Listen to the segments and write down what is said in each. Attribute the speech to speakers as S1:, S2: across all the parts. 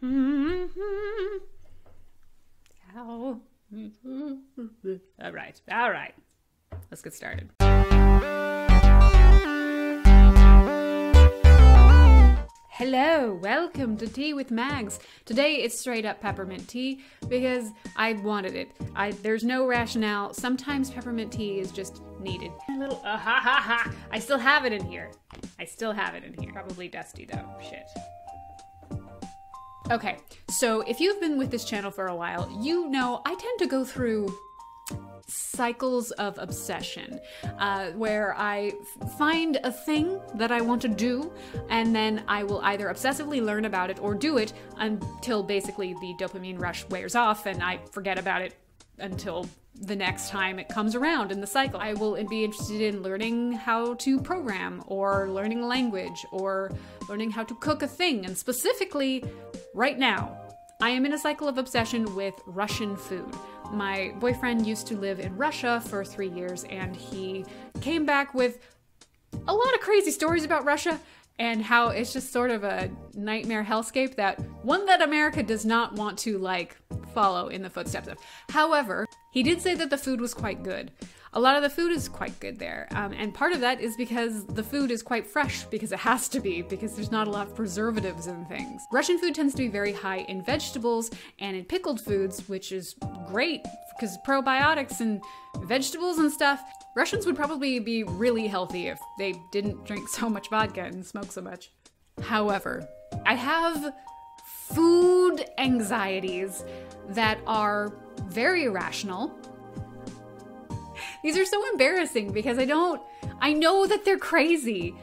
S1: Ow. All right. Let's get started. Hello, welcome to Tea with Mags. Today it's straight up peppermint tea because I wanted it. There's no rationale. Sometimes peppermint tea is just needed. A little, I still have it in here. Probably dusty though, shit. Okay, so if you've been with this channel for a while, you know I tend to go through cycles of obsession, where I find a thing that I want to do, and then I will either obsessively learn about it or do it until basically the dopamine rush wears off and I forget about it until the next time it comes around in the cycle. I will be interested in learning how to program, or learning a language, or learning how to cook a thing, and specifically, right now, I am in a cycle of obsession with Russian food. My boyfriend used to live in Russia for 3 years, and he came back with a lot of crazy stories about Russia and how it's just sort of a nightmare hellscape that America does not want to, like, follow in the footsteps of. However, he did say that the food was quite good. A lot of the food is quite good there, and part of that is because the food is quite fresh, because it has to be, because there's not a lot of preservatives and things. Russian food tends to be very high in vegetables and in pickled foods, which is great because probiotics and vegetables and stuff. Russians would probably be really healthy if they didn't drink so much vodka and smoke so much. However, I have food anxieties that are very irrational. These are so embarrassing because I know that they're crazy.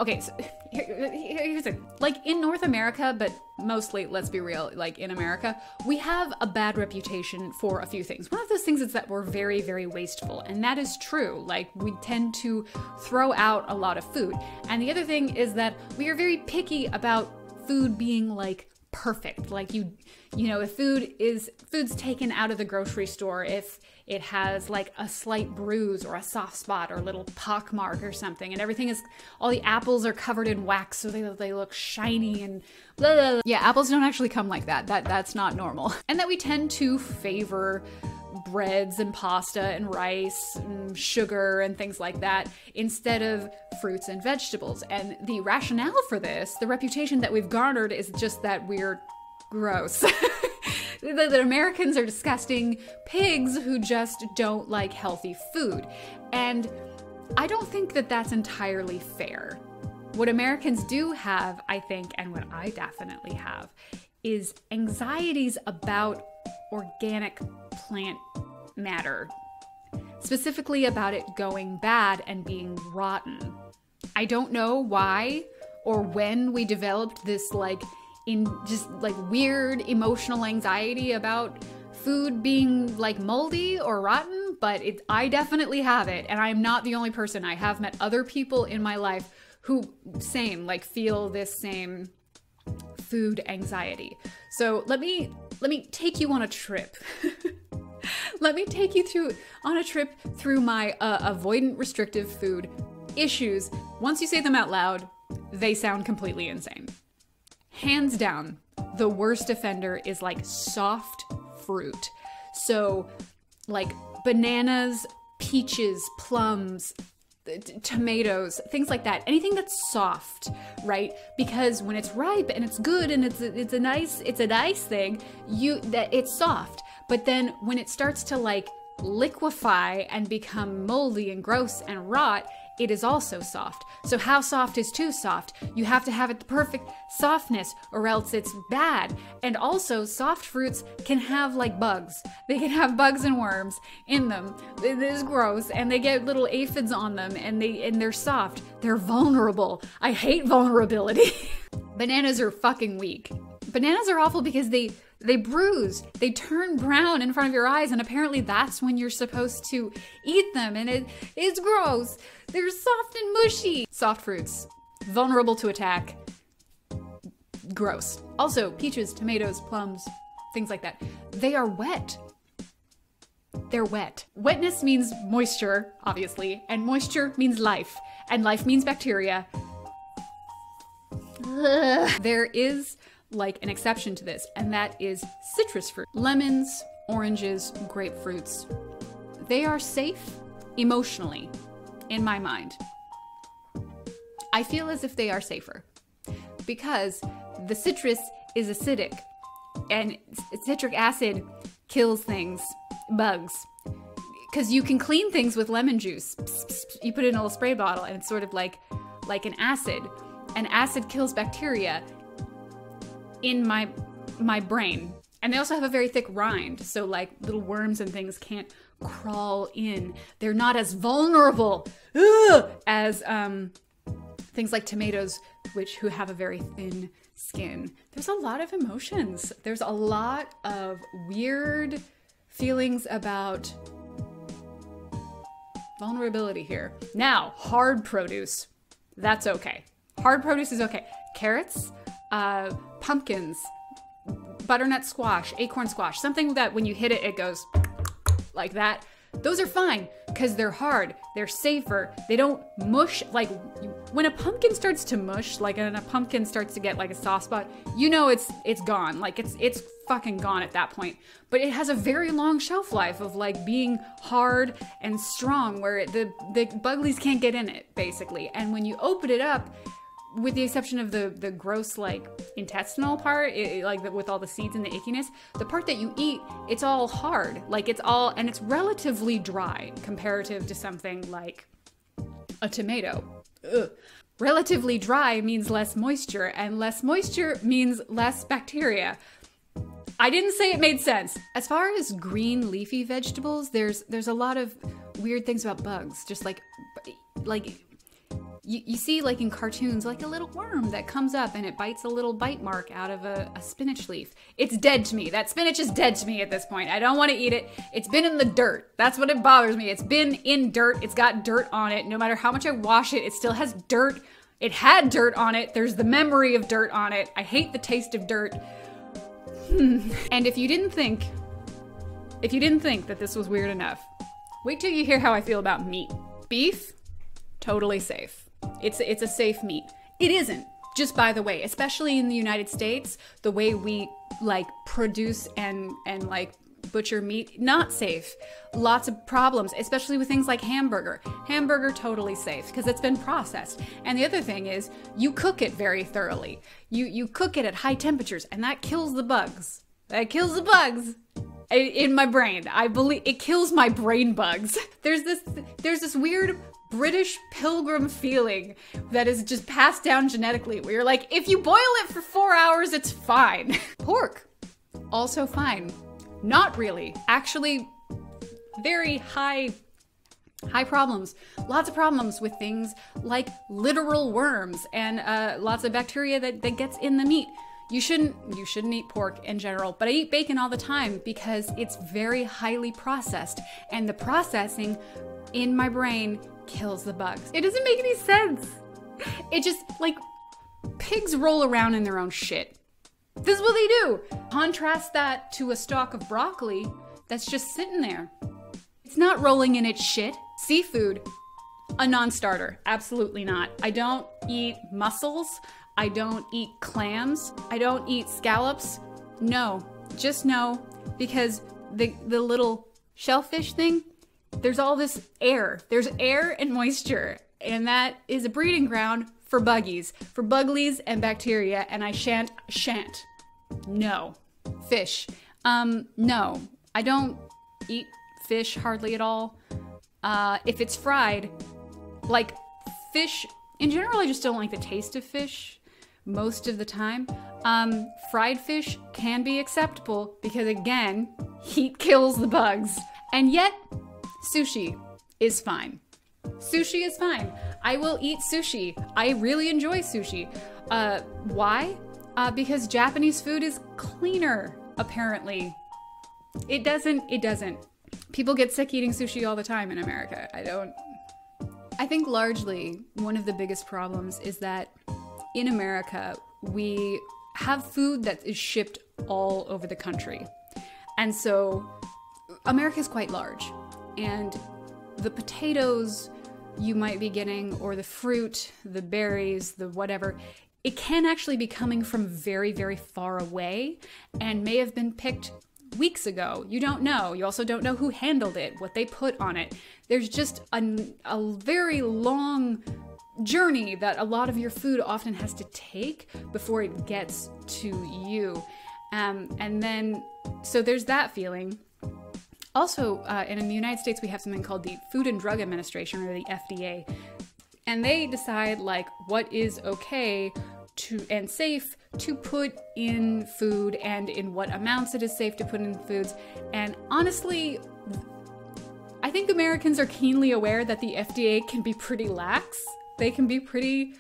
S1: Okay, so here's it. Like in North America, but mostly, let's be real, like in America, we have a bad reputation for a few things. One of those things is that we're very, very wasteful, and that is true. Like, we tend to throw out a lot of food. And the other thing is that we are very picky about food being, like, perfect. Like, you know, if food's taken out of the grocery store, if it has like a slight bruise or a soft spot or a little pock mark or something, and all the apples are covered in wax so they look shiny and blah, blah, blah. Yeah, apples don't actually come like that. That's not normal. And that we tend to favor breads and pasta and rice and sugar and things like that instead of fruits and vegetables. And the rationale for this, the reputation that we've garnered, is just that we're gross. That Americans are disgusting pigs who just don't like healthy food. And I don't think that that's entirely fair. What Americans do have, I think, and what I definitely have, is anxieties about organic plant matter. Specifically about it going bad and being rotten. I don't know why or when we developed this weird emotional anxiety about food being like moldy or rotten, but I definitely have it, and I'm not the only person. I have met other people in my life who feel this same food anxiety. So let me take you on a trip. Let me take you on a trip through my avoidant restrictive food issues. Once you say them out loud, they sound completely insane. Hands down, the worst offender is like soft fruit. So like bananas, peaches, plums, tomatoes, things like that. Anything that's soft, right? Because when it's ripe and it's good and it's a nice thing, it's soft. But then when it starts to like liquefy and become moldy and gross and rot, it is also soft. So how soft is too soft? You have to have it the perfect softness or else it's bad. And also soft fruits can have like bugs. They can have bugs and worms in them. It is gross, and they get little aphids on them, and they're soft. They're vulnerable. I hate vulnerability. Bananas are fucking weak. Bananas are awful because they bruise, they turn brown in front of your eyes, and apparently that's when you're supposed to eat them, and it's gross. They're soft and mushy. Soft fruits, vulnerable to attack, gross. Also, peaches, tomatoes, plums, things like that. They are wet. They're wet. Wetness means moisture, obviously, and moisture means life, and life means bacteria. There is like an exception to this, and that is citrus fruit. Lemons, oranges, grapefruits. They are safe emotionally, in my mind. I feel as if they are safer because the citrus is acidic and citric acid kills things, bugs. Because you can clean things with lemon juice. You put it in a little spray bottle and it's sort of like an acid. And acid kills bacteria in my brain. And they also have a very thick rind, so like little worms and things can't crawl in. They're not as vulnerable as things like tomatoes, who have a very thin skin. There's a lot of emotions. There's a lot of weird feelings about vulnerability here. Now, hard produce, that's okay. Hard produce is okay. Carrots, pumpkins, butternut squash, acorn squash, something that when you hit it, it goes like that. Those are fine because they're hard, they're safer, they don't mush. Like when a pumpkin starts to mush, like when a pumpkin starts to get like a soft spot, you know it's gone. Like it's fucking gone at that point. But it has a very long shelf life of like being hard and strong where the buglies can't get in it, basically. And when you open it up, with the exception of the gross like intestinal part, with all the seeds and the ickiness, the part that you eat, it's all hard. Like and it's relatively dry comparative to something like a tomato. Ugh. Relatively dry means less moisture, and less moisture means less bacteria. I didn't say it made sense. As far as green leafy vegetables, there's a lot of weird things about bugs. Just like you see like in cartoons, like a little worm that comes up and it bites a little bite mark out of a spinach leaf. It's dead to me. That spinach is dead to me at this point. I don't want to eat it. It's been in the dirt. That's what it bothers me. It's been in dirt. It's got dirt on it. No matter how much I wash it, it still has dirt. It had dirt on it. There's the memory of dirt on it. I hate the taste of dirt. And if you didn't think that this was weird enough, wait till you hear how I feel about meat. Beef, totally safe. It's a safe meat. It isn't, just by the way, especially in the United States, the way we like produce and like butcher meat, not safe. Lots of problems, especially with things like hamburger. Hamburger, totally safe because it's been processed. And the other thing is you cook it very thoroughly. You cook it at high temperatures and that kills the bugs. That kills the bugs in my brain. I believe it kills my brain bugs. There's this weird British pilgrim feeling that is just passed down genetically where you're like, if you boil it for 4 hours, it's fine. Pork, also fine. Not really. Actually, very high problems. Lots of problems with things like literal worms and lots of bacteria that gets in the meat. You shouldn't eat pork in general, but I eat bacon all the time because it's very highly processed, and the processing in my brain kills the bugs. It doesn't make any sense. It just, like, pigs roll around in their own shit. This is what they do. Contrast that to a stalk of broccoli that's just sitting there. It's not rolling in its shit. Seafood, a non-starter. Absolutely not. I don't eat mussels. I don't eat clams. I don't eat scallops. No, just no, because the little shellfish thing, there's all this air. There's air and moisture, and that is a breeding ground for buggies, for buglies and bacteria, and I shan't. No. Fish. No. I don't eat fish hardly at all. If it's fried, like fish, in general, I just don't like the taste of fish most of the time. Fried fish can be acceptable because, again, heat kills the bugs. And yet, sushi is fine. Sushi is fine. I will eat sushi. I really enjoy sushi. Why? Because Japanese food is cleaner, apparently. It doesn't. People get sick eating sushi all the time in America. I think largely one of the biggest problems is that in America, we have food that is shipped all over the country. And so America is quite large. And the potatoes you might be getting, or the fruit, the berries, the whatever, it can actually be coming from very, very far away and may have been picked weeks ago. You don't know. You also don't know who handled it, what they put on it. There's just a very long journey that a lot of your food often has to take before it gets to you. And then, so there's that feeling. Also, in the United States, we have something called the Food and Drug Administration, or the FDA. And they decide like what is okay and safe to put in food and in what amounts it is safe to put in foods. And honestly, I think Americans are keenly aware that the FDA can be pretty lax. They can be pretty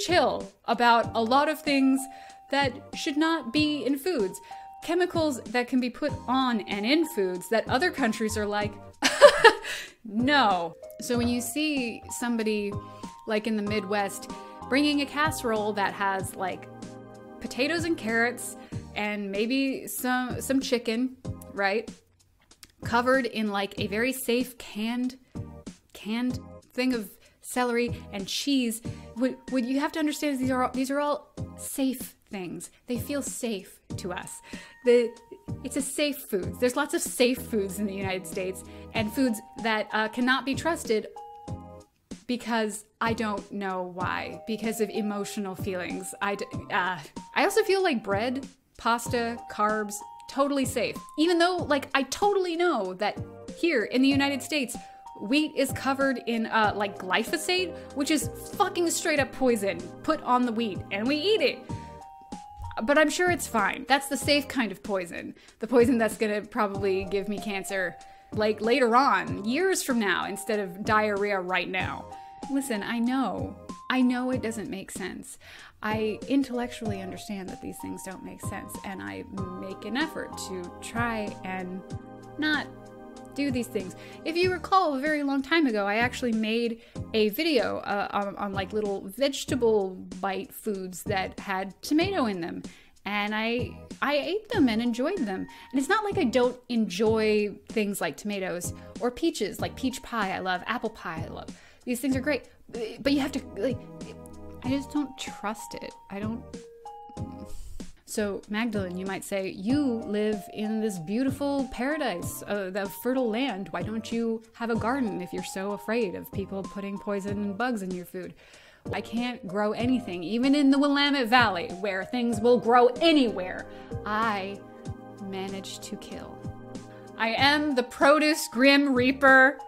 S1: chill about a lot of things that should not be in foods. Chemicals that can be put on and in foods that other countries are like, no. So when you see somebody like in the Midwest bringing a casserole that has like potatoes and carrots and maybe some chicken, right? Covered in like a very safe canned thing of celery and cheese. What you have to understand is these are all safe things. They feel safe to us. It's a safe food. There's lots of safe foods in the United States, and foods that cannot be trusted because I don't know why. Because of emotional feelings. I also feel like bread, pasta, carbs, totally safe. Even though, like, I totally know that here in the United States, wheat is covered in like glyphosate, which is fucking straight up poison put on the wheat, and we eat it. But I'm sure it's fine. That's the safe kind of poison. The poison that's gonna probably give me cancer like later on, years from now, instead of diarrhea right now. Listen, I know it doesn't make sense. I intellectually understand that these things don't make sense, and I make an effort to try and not do these things. If you recall, a very long time ago, I actually made a video on like little vegetable bite foods that had tomato in them, and I ate them and enjoyed them. And it's not like I don't enjoy things like tomatoes or peaches, like peach pie I love, apple pie I love. These things are great, but you have to, like, I just don't trust it. I don't. So, Magdalene, you might say, you live in this beautiful paradise, the fertile land. Why don't you have a garden if you're so afraid of people putting poison and bugs in your food? I can't grow anything, even in the Willamette Valley, where things will grow anywhere. I manage to kill. I am the produce grim reaper.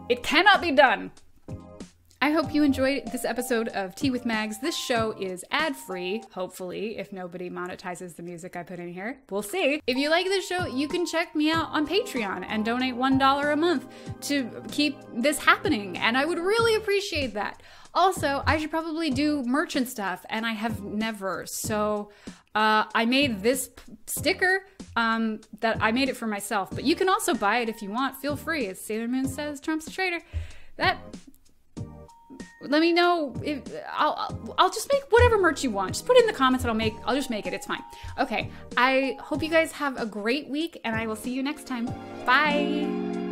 S1: It cannot be done. I hope you enjoyed this episode of Tea with Mags. This show is ad-free, hopefully, if nobody monetizes the music I put in here. We'll see. If you like this show, you can check me out on Patreon and donate $1 a month to keep this happening, and I would really appreciate that. Also, I should probably do merch and stuff, and I have never, so I made this sticker that I made it for myself, but you can also buy it if you want. Feel free. As Sailor Moon says, Trump's a traitor. Let me know if I'll just make whatever merch you want. Just put it in the comments and I'll just make it. It's fine. Okay. I hope you guys have a great week, and I will see you next time. Bye.